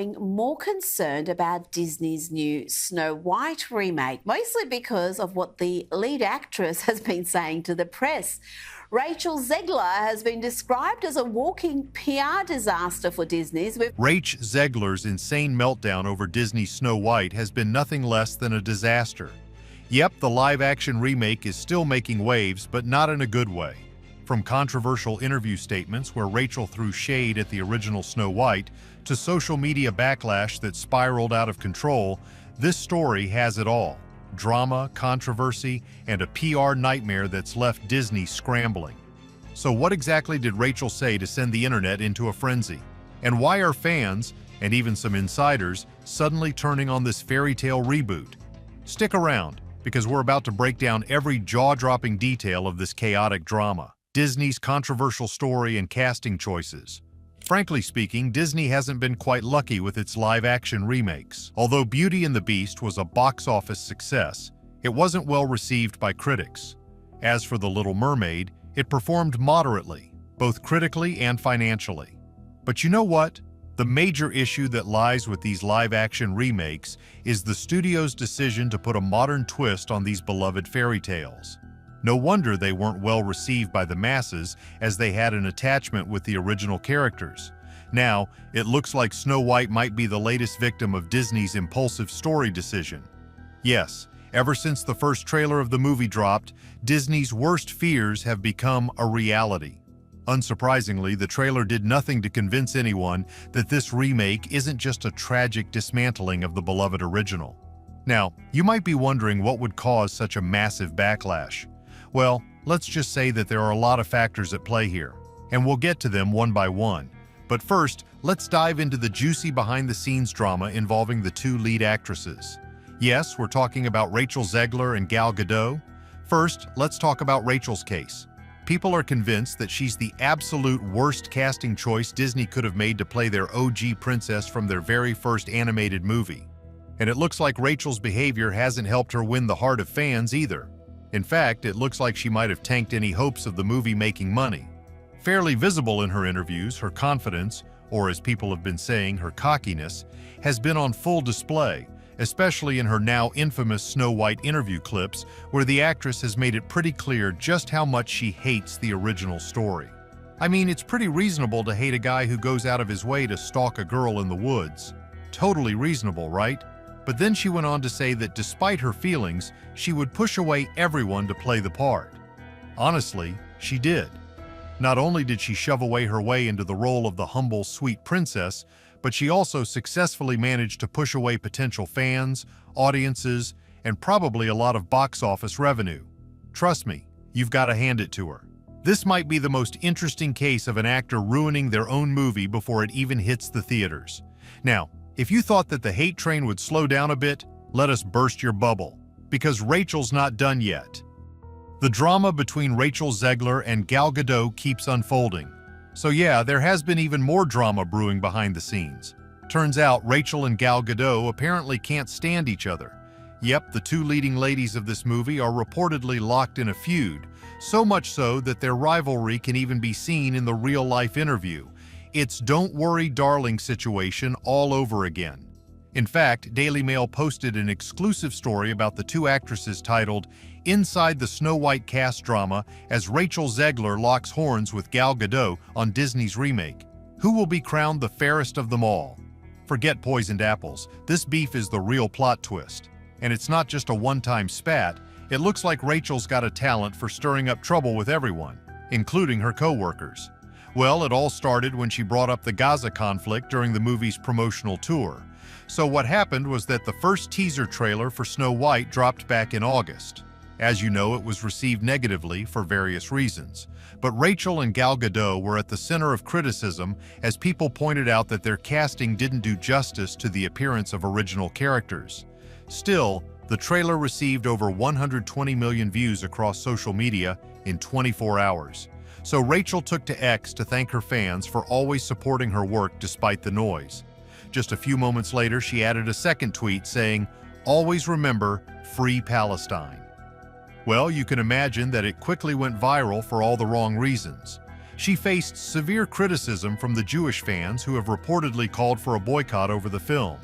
More concerned about Disney's new Snow White remake, mostly because of what the lead actress has been saying to the press. Rachel Zeglar has been described as a walking PR disaster for Disney's. Rach Zegler's insane meltdown over Disney's Snow White has been nothing less than a disaster. Yep, the live-action remake is still making waves, but not in a good way. From controversial interview statements where Rachel threw shade at the original Snow White, to social media backlash that spiraled out of control, this story has it all. Drama, controversy, and a PR nightmare that's left Disney scrambling. So what exactly did Rachel say to send the internet into a frenzy? And why are fans, and even some insiders, suddenly turning on this fairy tale reboot? Stick around, because we're about to break down every jaw-dropping detail of this chaotic drama. Disney's controversial story and casting choices. Frankly speaking, Disney hasn't been quite lucky with its live-action remakes. Although Beauty and the Beast was a box office success, it wasn't well received by critics. As for The Little Mermaid, it performed moderately, both critically and financially. But you know what? The major issue that lies with these live-action remakes is the studio's decision to put a modern twist on these beloved fairy tales. No wonder they weren't well received by the masses, as they had an attachment with the original characters. Now, it looks like Snow White might be the latest victim of Disney's impulsive story decision. Yes, ever since the first trailer of the movie dropped, Disney's worst fears have become a reality. Unsurprisingly, the trailer did nothing to convince anyone that this remake isn't just a tragic dismantling of the beloved original. Now, you might be wondering what would cause such a massive backlash. Well, let's just say that there are a lot of factors at play here, and we'll get to them one by one. But first, let's dive into the juicy behind-the-scenes drama involving the two lead actresses. Yes, we're talking about Rachel Zegler and Gal Gadot. First, let's talk about Rachel's case. People are convinced that she's the absolute worst casting choice Disney could have made to play their OG princess from their very first animated movie. And it looks like Rachel's behavior hasn't helped her win the heart of fans either. In fact, it looks like she might have tanked any hopes of the movie making money. Fairly visible in her interviews, her confidence, or as people have been saying, her cockiness, has been on full display, especially in her now infamous Snow White interview clips, where the actress has made it pretty clear just how much she hates the original story. I mean, it's pretty reasonable to hate a guy who goes out of his way to stalk a girl in the woods. Totally reasonable, right? But then she went on to say that despite her feelings, she would push away everyone to play the part. Honestly, she did. Not only did she shove away her way into the role of the humble, sweet princess, but she also successfully managed to push away potential fans, audiences, and probably a lot of box office revenue. Trust me, you've got to hand it to her. This might be the most interesting case of an actor ruining their own movie before it even hits the theaters. Now, if you thought that the hate train would slow down a bit, let us burst your bubble, because Rachel's not done yet. The drama between Rachel Zegler and Gal Gadot keeps unfolding. So yeah, there has been even more drama brewing behind the scenes. Turns out Rachel and Gal Gadot apparently can't stand each other. Yep, the two leading ladies of this movie are reportedly locked in a feud, so much so that their rivalry can even be seen in the real-life interview. It's "don't worry, darling" situation all over again. In fact, Daily Mail posted an exclusive story about the two actresses titled "Inside the Snow White Cast Drama" as Rachel Zegler locks horns with Gal Gadot on Disney's remake. Who will be crowned the fairest of them all? Forget poisoned apples. This beef is the real plot twist. And it's not just a one-time spat. It looks like Rachel's got a talent for stirring up trouble with everyone, including her co-workers. Well, it all started when she brought up the Gaza conflict during the movie's promotional tour. So what happened was that the first teaser trailer for Snow White dropped back in August. As you know, it was received negatively for various reasons. But Rachel and Gal Gadot were at the center of criticism as people pointed out that their casting didn't do justice to the appearance of original characters. Still, the trailer received over 120 million views across social media in 24 hours. So Rachel took to X to thank her fans for always supporting her work despite the noise. Just a few moments later, she added a second tweet saying, "Always remember, free Palestine." Well, you can imagine that it quickly went viral for all the wrong reasons. She faced severe criticism from the Jewish fans who have reportedly called for a boycott over the film.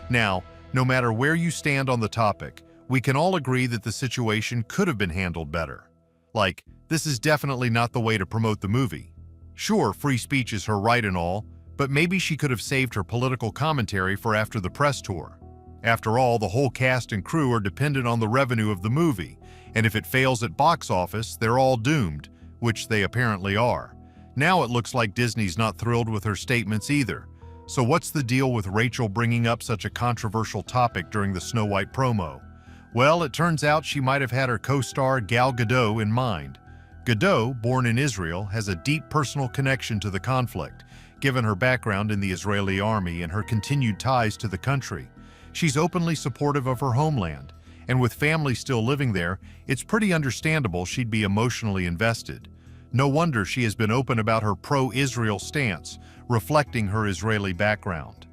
Now, no matter where you stand on the topic, we can all agree that the situation could have been handled better. Like, this is definitely not the way to promote the movie. Sure, free speech is her right and all, but maybe she could have saved her political commentary for after the press tour. After all, the whole cast and crew are dependent on the revenue of the movie, and if it fails at box office, they're all doomed, which they apparently are. Now it looks like Disney's not thrilled with her statements either. So what's the deal with Rachel bringing up such a controversial topic during the Snow White promo? Well, it turns out she might have had her co-star Gal Gadot in mind. Gadot, born in Israel, has a deep personal connection to the conflict, given her background in the Israeli army and her continued ties to the country. She's openly supportive of her homeland, and with family still living there, it's pretty understandable she'd be emotionally invested. No wonder she has been open about her pro-Israel stance, reflecting her Israeli background.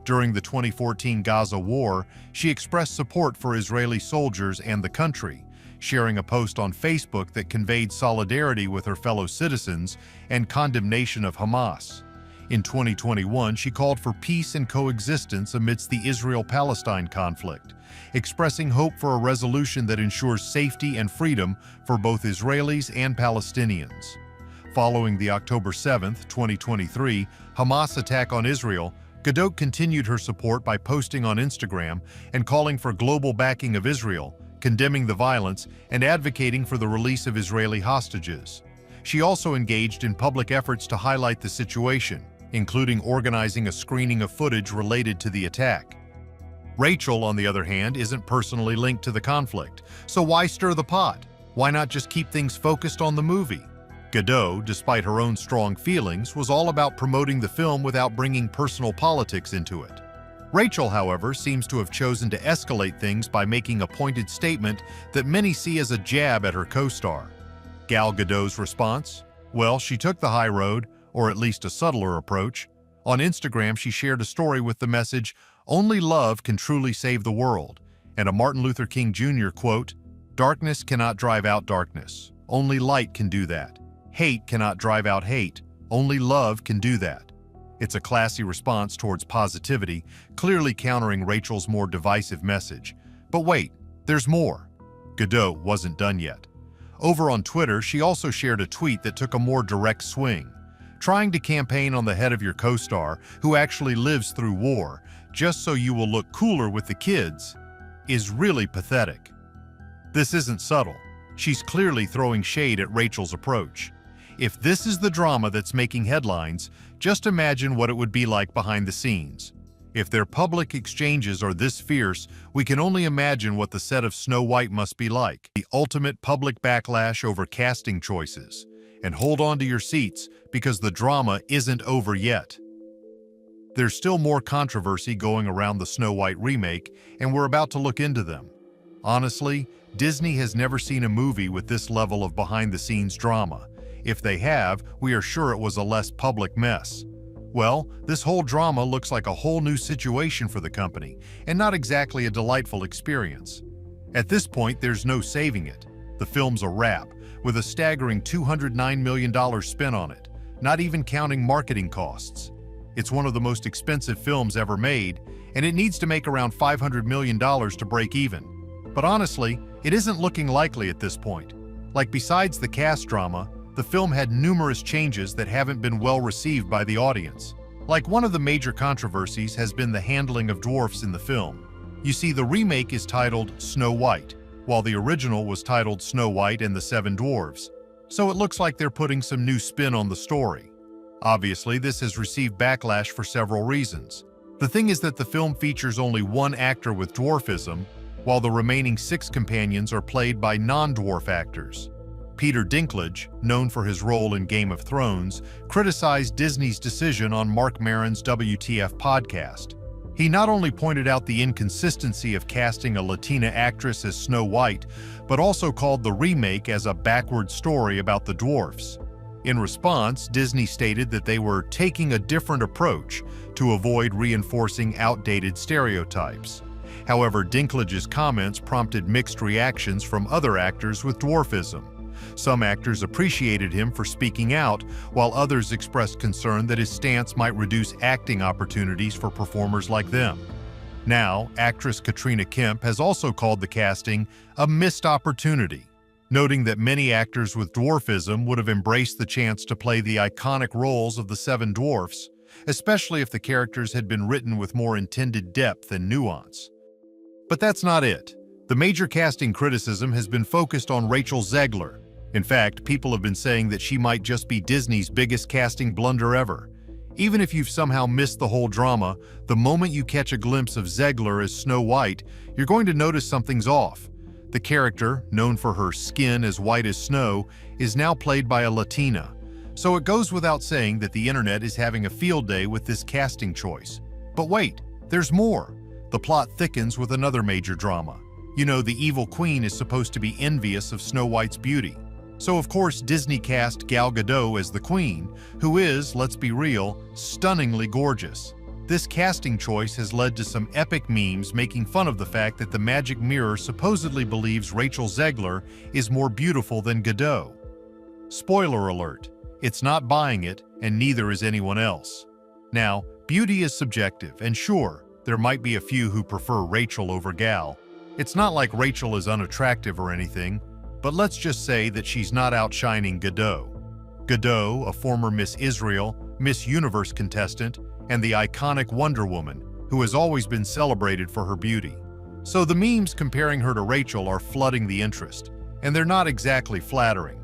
During the 2014 Gaza war, she expressed support for Israeli soldiers and the country, sharing a post on Facebook that conveyed solidarity with her fellow citizens and condemnation of Hamas. In 2021, she called for peace and coexistence amidst the Israel-Palestine conflict, expressing hope for a resolution that ensures safety and freedom for both Israelis and Palestinians. Following the October 7, 2023, Hamas attack on Israel, Gadot continued her support by posting on Instagram and calling for global backing of Israel, condemning the violence and advocating for the release of Israeli hostages. She also engaged in public efforts to highlight the situation, including organizing a screening of footage related to the attack. Rachel, on the other hand, isn't personally linked to the conflict, so why stir the pot? Why not just keep things focused on the movie? Gadot, despite her own strong feelings, was all about promoting the film without bringing personal politics into it. Rachel, however, seems to have chosen to escalate things by making a pointed statement that many see as a jab at her co-star. Gal Gadot's response? Well, she took the high road, or at least a subtler approach. On Instagram, she shared a story with the message, "Only love can truly save the world," and a Martin Luther King Jr. quote, "Darkness cannot drive out darkness. Only light can do that. Hate cannot drive out hate. Only love can do that." It's a classy response towards positivity, clearly countering Rachel's more divisive message. But wait, there's more. Gadot wasn't done yet. Over on Twitter, she also shared a tweet that took a more direct swing. Trying to campaign on the head of your co-star, who actually lives through war, just so you will look cooler with the kids, is really pathetic. This isn't subtle. She's clearly throwing shade at Rachel's approach. If this is the drama that's making headlines, just imagine what it would be like behind the scenes. If their public exchanges are this fierce, we can only imagine what the set of Snow White must be like. The ultimate public backlash over casting choices. And hold on to your seats, because the drama isn't over yet. There's still more controversy going around the Snow White remake, and we're about to look into them. Honestly, Disney has never seen a movie with this level of behind-the-scenes drama. If they have, we are sure it was a less public mess. Well, this whole drama looks like a whole new situation for the company, and not exactly a delightful experience. At this point, there's no saving it. The film's a wrap, with a staggering $209 million spent on it, not even counting marketing costs. It's one of the most expensive films ever made, and it needs to make around $500 million to break even. But honestly, it isn't looking likely at this point. Like, besides the cast drama, the film had numerous changes that haven't been well received by the audience. Like, one of the major controversies has been the handling of dwarfs in the film. You see, the remake is titled Snow White, while the original was titled Snow White and the Seven Dwarfs. So it looks like they're putting some new spin on the story. Obviously, this has received backlash for several reasons. The thing is that the film features only one actor with dwarfism, while the remaining 6 companions are played by non-dwarf actors. Peter Dinklage, known for his role in Game of Thrones, criticized Disney's decision on Marc Maron's WTF podcast. He not only pointed out the inconsistency of casting a Latina actress as Snow White, but also called the remake as a backward story about the dwarfs. In response, Disney stated that they were taking a different approach to avoid reinforcing outdated stereotypes. However, Dinklage's comments prompted mixed reactions from other actors with dwarfism. Some actors appreciated him for speaking out, while others expressed concern that his stance might reduce acting opportunities for performers like them. Now, actress Katrina Kemp has also called the casting a missed opportunity, noting that many actors with dwarfism would have embraced the chance to play the iconic roles of the Seven Dwarfs, especially if the characters had been written with more intended depth and nuance. But that's not it. The major casting criticism has been focused on Rachel Zegler. In fact, people have been saying that she might just be Disney's biggest casting blunder ever. Even if you've somehow missed the whole drama, the moment you catch a glimpse of Zegler as Snow White, you're going to notice something's off. The character, known for her skin as white as snow, is now played by a Latina. So it goes without saying that the internet is having a field day with this casting choice. But wait, there's more. The plot thickens with another major drama. You know, the evil queen is supposed to be envious of Snow White's beauty. So of course Disney cast Gal Gadot as the queen, who is, let's be real, stunningly gorgeous. This casting choice has led to some epic memes making fun of the fact that the Magic Mirror supposedly believes Rachel Zegler is more beautiful than Gadot. Spoiler alert, it's not buying it, and neither is anyone else. Now, beauty is subjective, and sure, there might be a few who prefer Rachel over Gal. It's not like Rachel is unattractive or anything, but let's just say that she's not outshining Gadot. Gadot, a former Miss Israel, Miss Universe contestant, and the iconic Wonder Woman, who has always been celebrated for her beauty. So the memes comparing her to Rachel are flooding the interest, and they're not exactly flattering.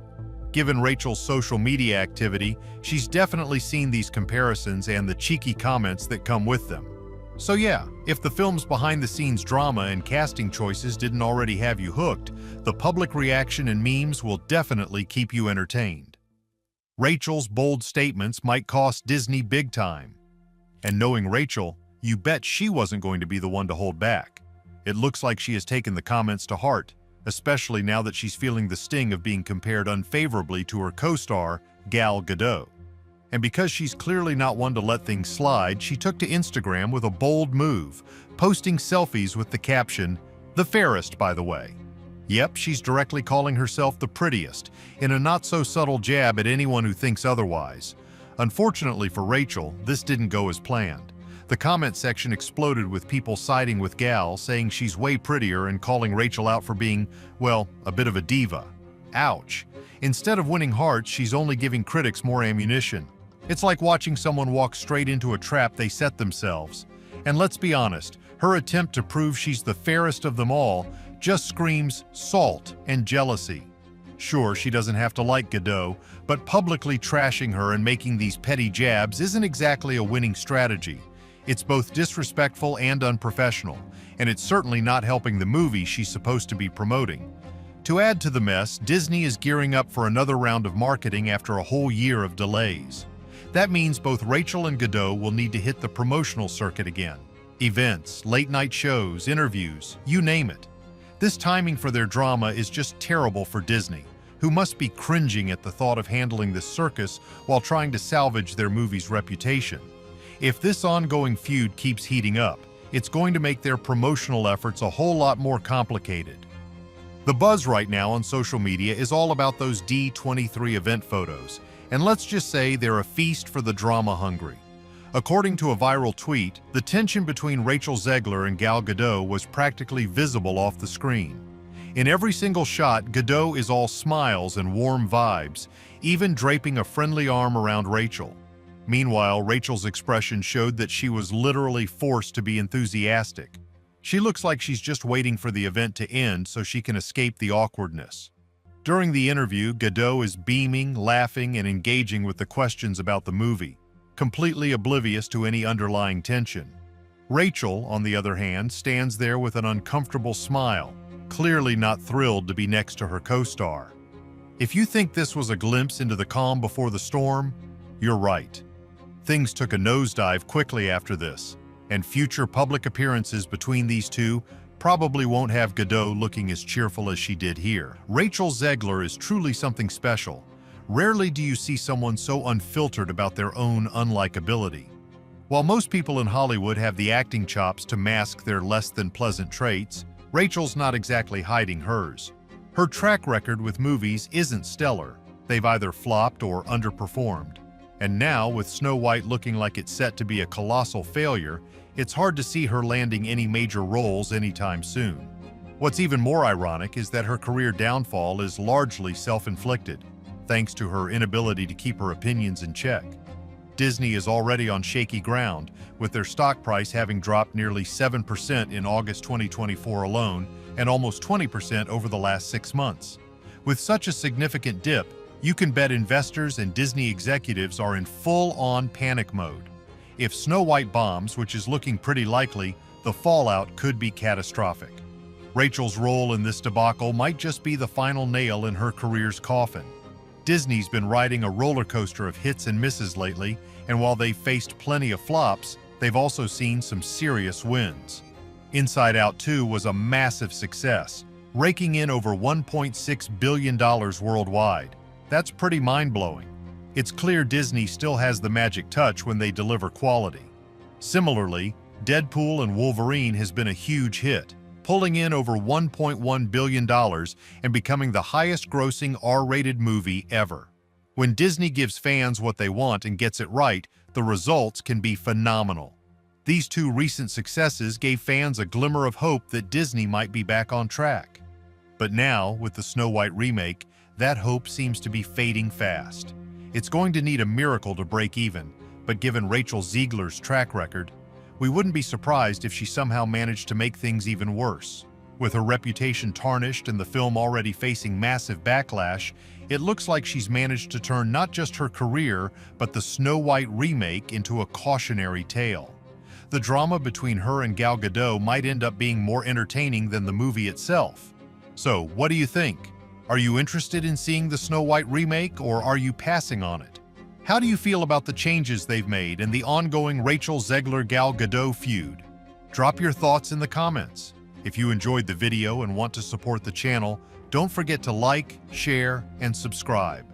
Given Rachel's social media activity, she's definitely seen these comparisons and the cheeky comments that come with them. So yeah, if the film's behind-the-scenes drama and casting choices didn't already have you hooked, the public reaction and memes will definitely keep you entertained. Rachel's bold statements might cost Disney big time. And knowing Rachel, you bet she wasn't going to be the one to hold back. It looks like she has taken the comments to heart, especially now that she's feeling the sting of being compared unfavorably to her co-star, Gal Gadot. And because she's clearly not one to let things slide, she took to Instagram with a bold move, posting selfies with the caption, "The fairest, by the way." Yep, she's directly calling herself the prettiest, in a not-so-subtle jab at anyone who thinks otherwise. Unfortunately for Rachel, this didn't go as planned. The comment section exploded with people siding with Gal, saying she's way prettier and calling Rachel out for being, well, a bit of a diva. Ouch. Instead of winning hearts, she's only giving critics more ammunition. It's like watching someone walk straight into a trap they set themselves. And let's be honest, her attempt to prove she's the fairest of them all just screams salt and jealousy. Sure, she doesn't have to like Gadot, but publicly trashing her and making these petty jabs isn't exactly a winning strategy. It's both disrespectful and unprofessional, and it's certainly not helping the movie she's supposed to be promoting. To add to the mess, Disney is gearing up for another round of marketing after a whole year of delays. That means both Rachel and Gadot will need to hit the promotional circuit again. Events, late-night shows, interviews, you name it. This timing for their drama is just terrible for Disney, who must be cringing at the thought of handling this circus while trying to salvage their movie's reputation. If this ongoing feud keeps heating up, it's going to make their promotional efforts a whole lot more complicated. The buzz right now on social media is all about those D23 event photos, and let's just say they're a feast for the drama-hungry. According to a viral tweet, the tension between Rachel Zegler and Gal Gadot was practically visible off the screen. In every single shot, Gadot is all smiles and warm vibes, even draping a friendly arm around Rachel. Meanwhile, Rachel's expression showed that she was literally forced to be enthusiastic. She looks like she's just waiting for the event to end so she can escape the awkwardness. During the interview, Gadot is beaming, laughing, and engaging with the questions about the movie, completely oblivious to any underlying tension. Rachel, on the other hand, stands there with an uncomfortable smile, clearly not thrilled to be next to her co-star. If you think this was a glimpse into the calm before the storm, you're right. Things took a nosedive quickly after this, and future public appearances between these two probably won't have Gadot looking as cheerful as she did here. Rachel Zegler is truly something special. Rarely do you see someone so unfiltered about their own unlikability. While most people in Hollywood have the acting chops to mask their less than pleasant traits, Rachel's not exactly hiding hers. Her track record with movies isn't stellar. They've either flopped or underperformed. And now, with Snow White looking like it's set to be a colossal failure, it's hard to see her landing any major roles anytime soon. What's even more ironic is that her career downfall is largely self-inflicted, thanks to her inability to keep her opinions in check. Disney is already on shaky ground, with their stock price having dropped nearly 7% in August 2024 alone, and almost 20% over the last 6 months. With such a significant dip, you can bet investors and Disney executives are in full-on panic mode. If Snow White bombs, which is looking pretty likely, the fallout could be catastrophic. Rachel's role in this debacle might just be the final nail in her career's coffin. Disney's been riding a roller coaster of hits and misses lately, and while they've faced plenty of flops, they've also seen some serious wins. Inside Out 2 was a massive success, raking in over $1.6 billion worldwide. That's pretty mind-blowing. It's clear Disney still has the magic touch when they deliver quality. Similarly, Deadpool and Wolverine has been a huge hit, pulling in over $1.1 billion and becoming the highest-grossing R-rated movie ever. When Disney gives fans what they want and gets it right, the results can be phenomenal. These two recent successes gave fans a glimmer of hope that Disney might be back on track. But now, with the Snow White remake, that hope seems to be fading fast. It's going to need a miracle to break even, but given Rachel Zegler's track record, we wouldn't be surprised if she somehow managed to make things even worse. With her reputation tarnished and the film already facing massive backlash, it looks like she's managed to turn not just her career, but the Snow White remake into a cautionary tale. The drama between her and Gal Gadot might end up being more entertaining than the movie itself. So, what do you think? Are you interested in seeing the Snow White remake, or are you passing on it? How do you feel about the changes they've made and the ongoing Rachel Zegler-Gal Gadot feud? Drop your thoughts in the comments. If you enjoyed the video and want to support the channel, don't forget to like, share, and subscribe.